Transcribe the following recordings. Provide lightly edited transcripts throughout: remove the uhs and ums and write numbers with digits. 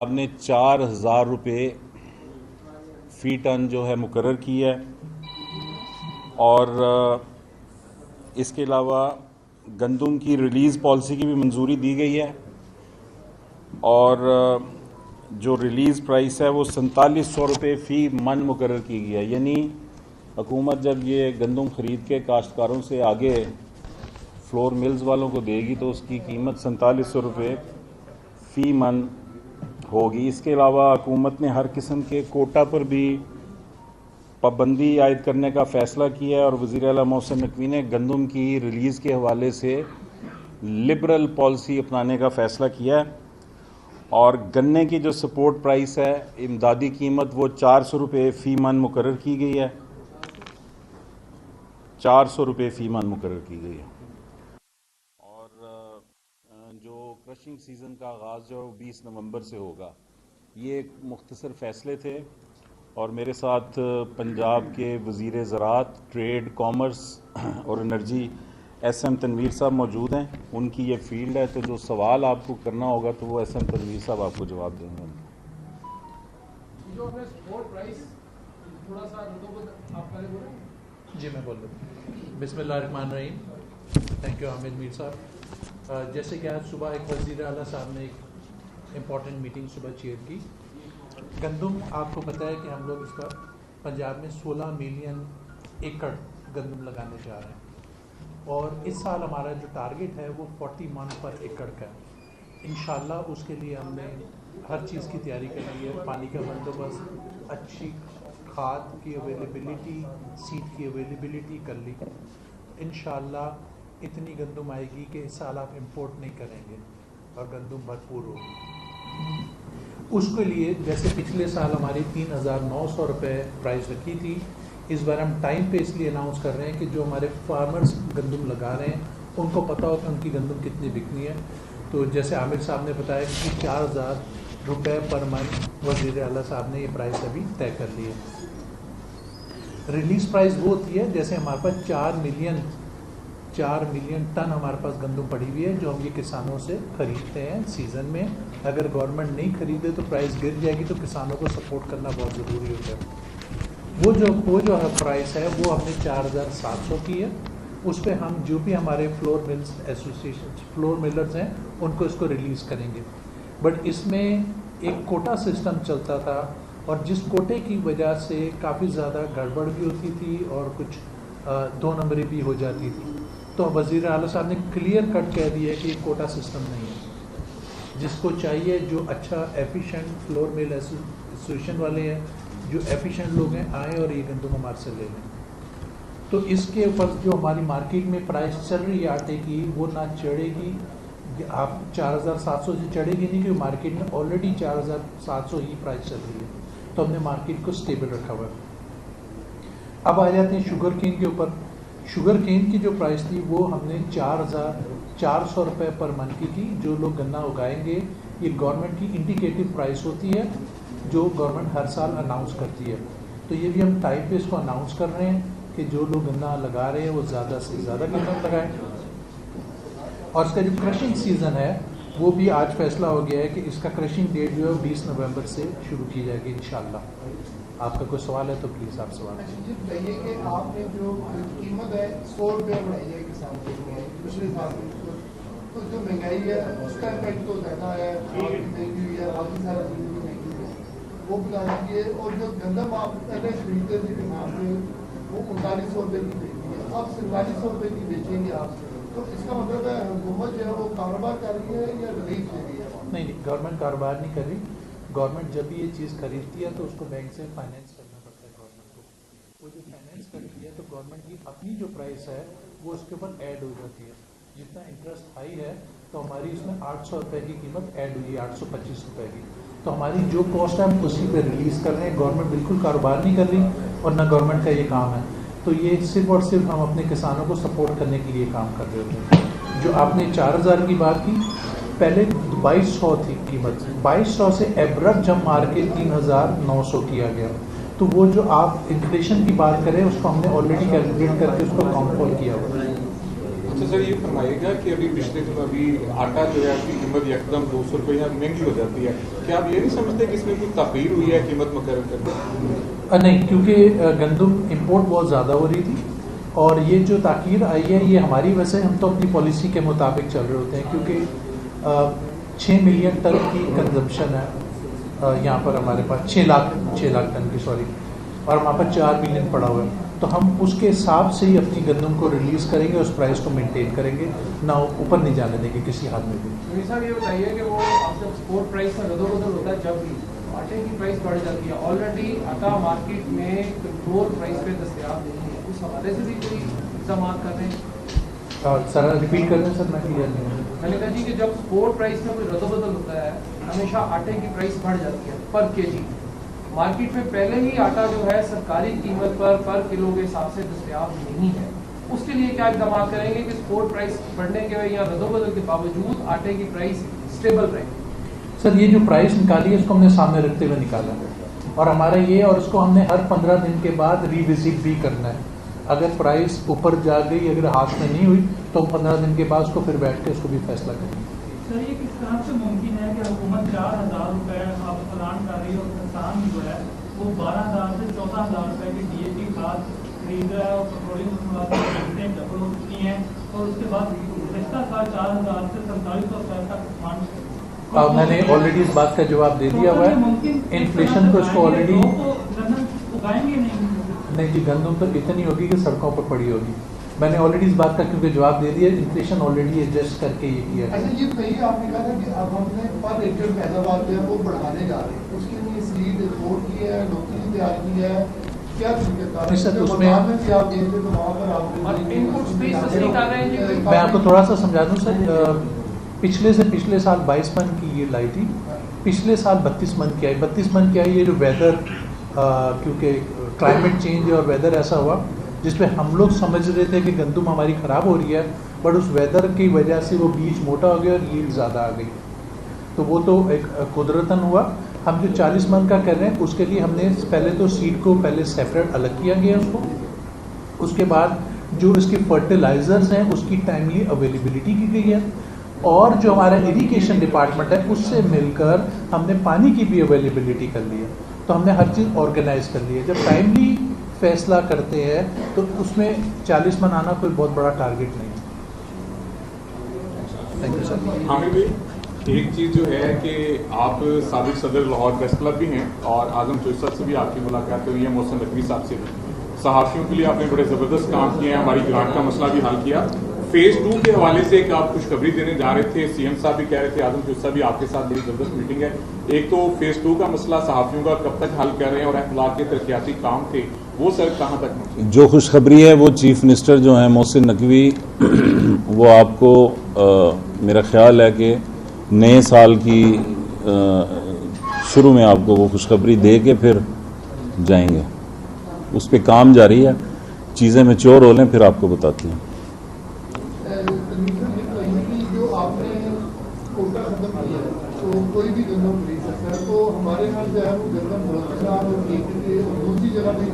आपने 4,000 रुपये फ़ी टन जो है मुकर्रर की है और इसके अलावा गंदम की रिलीज़ पॉलिसी की भी मंजूरी दी गई है और जो रिलीज़ प्राइस है वो 4700 रुपये फ़ी मन मुकर्रर की गई है। यानी हुकूमत जब ये गंदम ख़रीद के काश्तकारों से आगे फ्लोर मिल्स वालों को देगी तो उसकी कीमत 4700 रुपये फ़ी मन होगी। इसके अलावा हुकूमत ने हर किस्म के कोटा पर भी पाबंदी आयद करने का फ़ैसला किया है और वज़ीर आला मोहसिन नकवी ने गंदम की रिलीज़ के हवाले से लिबरल पॉलिसी अपनाने का फ़ैसला किया है और गन्ने की जो सपोर्ट प्राइस है इमदादी कीमत वो 400 रुपये फ़ी मन मुकर्रर की गई है। 400 रुपये फ़ी मन मुकर्रर की गई है और जो क्रशिंग सीज़न का आगाज़ जो है वो 20 नवंबर से होगा। ये एक मुख्तसर फ़ैसले थे और मेरे साथ पंजाब के वज़ीर ज़राअत, ट्रेड, कॉमर्स और एनर्जी एसएम तनवीर साहब मौजूद हैं। उनकी ये फील्ड है, तो जो सवाल आपको करना होगा तो वो एसएम तनवीर साहब आपको जवाब देंगे। जी मैं बोल रहा हूँ। बिस्मिल्लाहिर्रहमानिर्रहीम। थैंक यू हामिद मीर साहब। जैसे कि आज सुबह एक वज़ीर आला साहब ने एक इम्पॉर्टेंट मीटिंग सुबह चेयर की। गंदम आपको पता है कि हम लोग इस बार पंजाब में 16 मिलियन एकड़ गंदम लगाने जा रहे हैं और इस साल हमारा जो टारगेट है वो 40 मन पर एकड़ का है। इंशाल्लाह उसके लिए हमने हर चीज़ की तैयारी कर ली है। पानी का बंदोबस्त, अच्छी खाद की अवेलेबिलिटी, सीड की अवेलेबिलिटी कर ली। इंशाल्लाह इतनी गंदम आएगी कि इस साल आप इंपोर्ट नहीं करेंगे और गंदम भरपूर होगी। उसके लिए जैसे पिछले साल हमारी 3,900 रुपये प्राइस रखी थी, इस बार हम टाइम पे इसलिए अनाउंस कर रहे हैं कि जो हमारे फार्मर्स गंदम लगा रहे हैं उनको पता हो कि उनकी गंदम कितनी बिकनी है। तो जैसे आमिर साहब ने बताया कि 4,000 रुपये पर मन वज़ीर आला साहब ने ये प्राइस अभी तय कर ली है। रिलीज़ प्राइस वो होती है जैसे हमारे पास 4 मिलियन टन हमारे पास गंदम पड़ी हुई है जो हम ये किसानों से ख़रीदते हैं सीज़न में। अगर गवर्नमेंट नहीं खरीदे तो प्राइस गिर जाएगी, तो किसानों को सपोर्ट करना बहुत ज़रूरी होता है। वो जो है प्राइस है वो हमने 4,700 की है। उस पर हम जो भी हमारे flour mills association floor millers हैं उनको इसको रिलीज़ करेंगे। बट इसमें एक कोटा सिस्टम चलता था और जिस कोटे की वजह से काफ़ी ज़्यादा गड़बड़ भी होती थी और कुछ 2 नंबरी भी हो जाती थी। तो वज़ीर आला साहब ने क्लियर कट कह दिया कि कोटा सिस्टम नहीं है। जिसको चाहिए, जो अच्छा एफिशिएंट फ्लोर मिल एसोसिएशन वाले हैं, जो एफिशिएंट लोग हैं, आए और ये गंदम हमारे से ले लें। तो इसके ऊपर जो हमारी मार्केट में प्राइस चल रही है आटे की वो ना चढ़ेगी। आप 4,700 से चढ़ेगी नहीं, क्योंकि मार्केट में ऑलरेडी 4,700 ही प्राइस चल रही है। तो हमने मार्केट को स्टेबल रखा हुआ है। अब आ जाते हैं शुगर केन के ऊपर। शुगर केन की जो प्राइस थी वो हमने 4,400 रुपये पर मन की थी। जो लोग गन्ना उगाएंगे, ये गवर्नमेंट की इंडिकेटिव प्राइस होती है जो गवर्नमेंट हर साल अनाउंस करती है। तो ये भी हम टाइम पे इसको अनाउंस कर रहे हैं कि जो लोग गन्ना लगा रहे हैं वो ज़्यादा से ज़्यादा गन्ना लगाएं। और इसका जो क्रशिंग सीज़न है वो भी आज फैसला हो गया है कि इसका क्रशिंग डेट जो है 20 नवंबर से शुरू की जाएगी इंशाल्लाह। आपका कोई सवाल है तो प्लीज़ आप सवाल बताइए कि आपने जो कीमत है 100 रुपये बढ़ाई है किसान के लिए पिछले साल तो जो महंगाई है उसका इम्पैक्ट तो ज़्यादा है, महंगी हुई है, बाकी सारी चीज़ें भी महंगी हुई है, वो बता दीजिए। और जो गंदम आप पहले खरीदते थे किसान से वो 3900 रुपये की बेचती है, अब 4700 रुपये की बेचेंगे आप। तो इसका मतलब है हुकूमत जो है वो कारोबार कर रही है या रिलीफ दे रही है? नहीं, गवर्नमेंट कारोबार नहीं कर रही। गवर्नमेंट जब भी ये चीज़ खरीदती है तो उसको बैंक से फाइनेंस करना पड़ता है गवर्नमेंट को। वो जो फाइनेंस करती है तो गवर्नमेंट की अपनी जो प्राइस है वो उसके ऊपर ऐड हो जाती है। जितना इंटरेस्ट हाई है तो हमारी इसमें 800 रुपये की कीमत ऐड हुई है, 825 रुपये की। तो हमारी जो कॉस्ट है हम उसी पे रिलीज़ कर रहे हैं। गवर्नमेंट बिल्कुल कारोबार नहीं कर रही और ना गवर्नमेंट का ये काम है। तो ये सिर्फ और सिर्फ हम अपने किसानों को सपोर्ट करने के लिए काम कर रहे होते हैं। जो आपने 4,000 की बात की, पहले 2,200 थी कीमत। 2,200 से एवरेज जब मार के 3,900 किया गया। तो वो जो आप इन्फ्लेशन की बात करें उसको हमने ऑलरेडी कैलकुलेट करके उसको काउंट फॉल किया हुआ है। अच्छा सर, ये फरमाइएगा कि अभी पिछले दिन अभी आटा जो है उसकी कीमत एकदम 200 रुपये या महंगी हो जाती है, क्या आप ये नहीं समझते कि इसमें कोई तखरीर हुई है कीमत मुकर्रर करके? नहीं, क्योंकि गंदम इंपोर्ट बहुत ज़्यादा हो रही थी और ये जो ताकीर आई है ये हमारी वजह से, हम तो अपनी पॉलिसी के मुताबिक चल रहे होते हैं, क्योंकि 6 मिलियन टन की कंजम्पशन है यहाँ पर हमारे पास, 6 लाख टन की सॉरी, और हमारे पास 4 मिलियन पड़ा हुआ है। तो हम उसके हिसाब से ही अपनी गंदम को रिलीज़ करेंगे, उस प्राइस को मेंटेन करेंगे, ना ऊपर नहीं जाने देंगे किसी हाल में भी। साहब ये बताइए कि वो आप जब एक्सपोर्ट प्राइस में रद्दोबदल होता है, जब भी आटे की प्राइस बढ़ जाती है, ऑलरेडी आटा मार्केट में कंट्रोल प्राइस पे दस्तयाब नहीं है, उस हवाले से भी कोई इंतजाम कर रहे हैं? सर रिपीट कर रहे हैं सर, मैं क्लियर नहीं हूँ। मैंने कहा जी कि जब एक्सपोर्ट प्राइस में कोई रद्दोबदल होता है, हमेशा आटे की प्राइस बढ़ जाती है पर केजी। मार्केट में पहले ही आटा जो है सरकारी कीमत पर किलो के हिसाब से दस्तयाब नहीं है, उसके लिए क्या इकदाम करेंगे कि एक्सपोर्ट प्राइस बढ़ने के या रद्दोबदल के बावजूद आटे की प्राइस स्टेबल रहे? सर ये जो प्राइस निकाली है इसको हमने सामने रखते हुए निकाला है, और हमारा ये, और इसको हमने हर 15 दिन के बाद रिविजिट भी करना है। अगर प्राइस ऊपर जा गई, अगर हाथ में नहीं हुई, तो 15 दिन के बाद उसको फिर बैठ के उसको भी फैसला करेंगे। सर ये किस तरह से मुमकिन है कि हुकूमत 4,000 रुपये आप ऐलान कर रही है और किसान जो है वो 12,000 से 14,000 रुपये की DAP खाद खरीद रहा है और पेट्रोलियम कीमतें डबल हो चुकी हैं, और उसके बाद पिछला साल 4,000 से 4700 रुपये तक मैंने ऑलरेडी इस बात का जवाब दे दिया हुआ है। इन्फ्लेशन तो इसको ऑलरेडी उगाएंगे नहीं जी, गंदम तो इतनी होगी कि सड़कों पर पड़ी होगी। मैंने ऑलरेडी इस बात का क्योंकि जवाब दे दिया, इन्फ्लेशन ऑलरेडी एडजस्ट करके ये किया है। अच्छा ये बताइए, आपने कहा था कि अब हमने पर एकड़ पैदावार जो है वो बढ़ाने जा रहे हैं, उसके लिए सीड एक्सपोर्ट की है, नौकरी तैयार की है, क्या उसमें मैं आपको थोड़ा सा समझा दूं सर। पिछले साल 22 मन की ये लाई थी, पिछले साल 32 मन की आई। 32 मन की आई, ये जो वेदर, क्योंकि क्लाइमेट चेंज और वेदर ऐसा हुआ जिसमें हम लोग समझ रहे थे कि गंदम हमारी ख़राब हो रही है, बट उस वेदर की वजह से वो बीज मोटा हो गया और यील्ड ज़्यादा आ गई, तो वो तो एक कुदरतन हुआ। हम जो 40 मन का कर रहे हैं उसके लिए हमने पहले तो सीड को पहले सेपरेट अलग किया गया उसको, उसके बाद जो इसके फर्टिलाइजर्स हैं उसकी टाइमली अवेलेबिलिटी की गई है, और जो हमारा इरिगेशन डिपार्टमेंट है उससे मिलकर हमने पानी की भी अवेलेबिलिटी कर ली है। तो हमने हर चीज़ ऑर्गेनाइज कर ली है। जब टाइमली फैसला करते हैं तो उसमें 40 मन आना कोई बहुत बड़ा टारगेट नहीं है। Thank you sir. हामिद भाई, एक चीज़ जो है कि आप साबिक सदर लाहौर प्रेस क्लब भी हैं और आजम चौधरी साहब से भी आपकी मुलाकात हुई है, मोहसिन नकवी साहब से भी। सहाफ़ियों के लिए आपने बड़े ज़बरदस्त काम किए हैं, हमारी ग्रांट का मसला भी हल किया। फेज़ 2 के हवाले से एक आप खुशखबरी देने जा रहे थे, CM साहब भी कह रहे थे, आजम चौधरी साहब भी आपके साथ बड़ी ज़बरदस्त मीटिंग है। एक तो फेज़ 2 का मसला सहाफ़ियों का कब तक हल कर रहे हैं, और अखलाक के तरक्याती काम थे वो सर कहाँ तक पहुँचे? जो खुशखबरी है वो चीफ मिनिस्टर जो हैं मोहसिन नकवी वो आपको मेरा ख्याल है कि नए साल की शुरू में आपको वो खुशखबरी दे के फिर जाएंगे। उस पर काम जारी है, चीज़ें मैच्योर हो लें फिर आपको बताती हैं। जो आपने कोटा खत्म किया तो कोई भी गंदम खरीद सकता है, तो हमारे यहाँ जो है वो गंदम और दूसरी जगह भी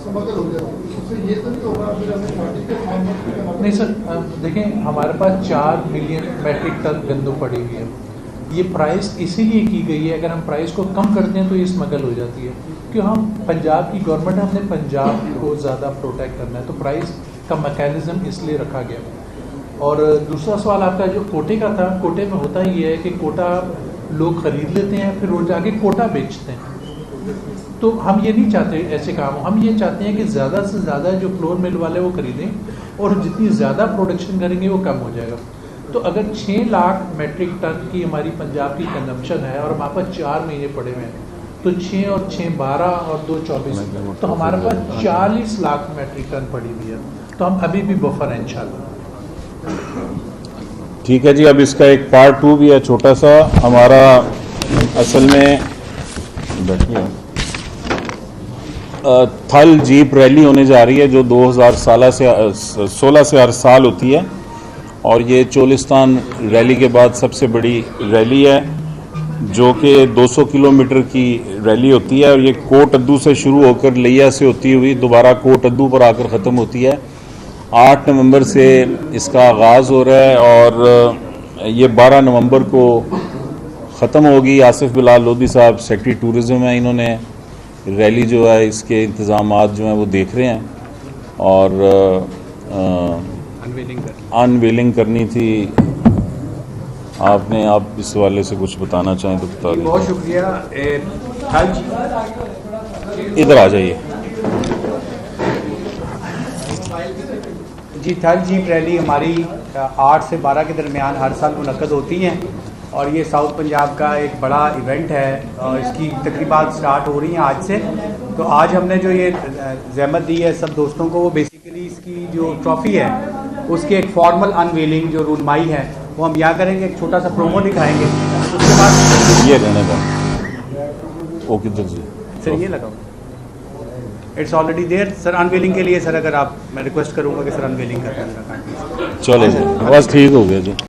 समगल हो जाती है, उससे ये तो नहीं होगा फिर हमें पार्टी के सामने? नहीं सर, देखें हमारे पास 4 मिलियन मैट्रिक टन गंदम पड़ी हुई है। ये प्राइस इसीलिए की गई है, अगर हम प्राइस को कम कर दें तो ये स्मगल हो जाती है, क्यों हम पंजाब की गवर्नमेंट, हमने पंजाब को ज़्यादा प्रोटेक्ट करना है, तो प्राइस का मैकेनिज्म इसलिए रखा गया। और दूसरा सवाल आपका जो कोटे का था, कोटे में होता ये है कि कोटा लोग ख़रीद लेते हैं फिर वो जाके कोटा बेचते हैं, तो हम ये नहीं चाहते ऐसे काम हो। हम ये चाहते हैं कि ज़्यादा से ज़्यादा जो फ्लोर मिल वाले वो ख़रीदें और जितनी ज़्यादा प्रोडक्शन करेंगे वो कम हो जाएगा। तो अगर 6 लाख मैट्रिक टन की हमारी पंजाब की कंजम्पशन है और हमारे पास 4 महीने पड़े हुए हैं, तो 6 और 6 12 और 2 24, तो हमारे पास 40 लाख मैट्रिक टन पड़ी हुई है, तो हम अभी भी बफर हैं इंशाल्लाह। ठीक है जी, अब इसका एक पार्ट 2 भी है छोटा सा। हमारा असल में बैठिए थल जीप रैली होने जा रही है जो 2016 से हर साल होती है, और ये चोलिस्तान रैली के बाद सबसे बड़ी रैली है जो कि 200 किलोमीटर की रैली होती है, और ये कोट अद्दू से शुरू होकर लिया से होती हुई दोबारा कोट अद्दू पर आकर ख़त्म होती है। 8 नवंबर से इसका आगाज़ हो रहा है और ये 12 नवंबर को ख़त्म होगी। आसिफ बिलाल लोधी साहब सेक्रेटरी टूरिज़्म है, इन्होंने रैली जो है इसके इंतज़ामात जो हैं वो देख रहे हैं और अनवेलिंग करनी थी। आपने आप इस हवाले से कुछ बताना चाहें तो बता दें। बहुत शुक्रिया। इधर आ जाइए जी। थल जीप रैली हमारी 8 से 12 के दरमियान हर साल मुनक्कद होती हैं और ये साउथ पंजाब का एक बड़ा इवेंट है और इसकी तकरीबात स्टार्ट हो रही हैं आज से। तो आज हमने जो ये ज़हमत दी है सब दोस्तों को, वो बेसिकली इसकी जो ट्रॉफ़ी है उसकी एक फॉर्मल अनवेलिंग जो रूनमाई है वो हम यहाँ करेंगे, एक छोटा सा प्रोमो दिखाएंगे। उसके बाद ये रहने का वो किधर जी सर ये लगाओ, it's already there sir. Unveiling के लिए सर अगर आप, मैं रिक्वेस्ट करूँगा कि सर अनवेलिंग कर दें। चलो बस ठीक हो गया जी।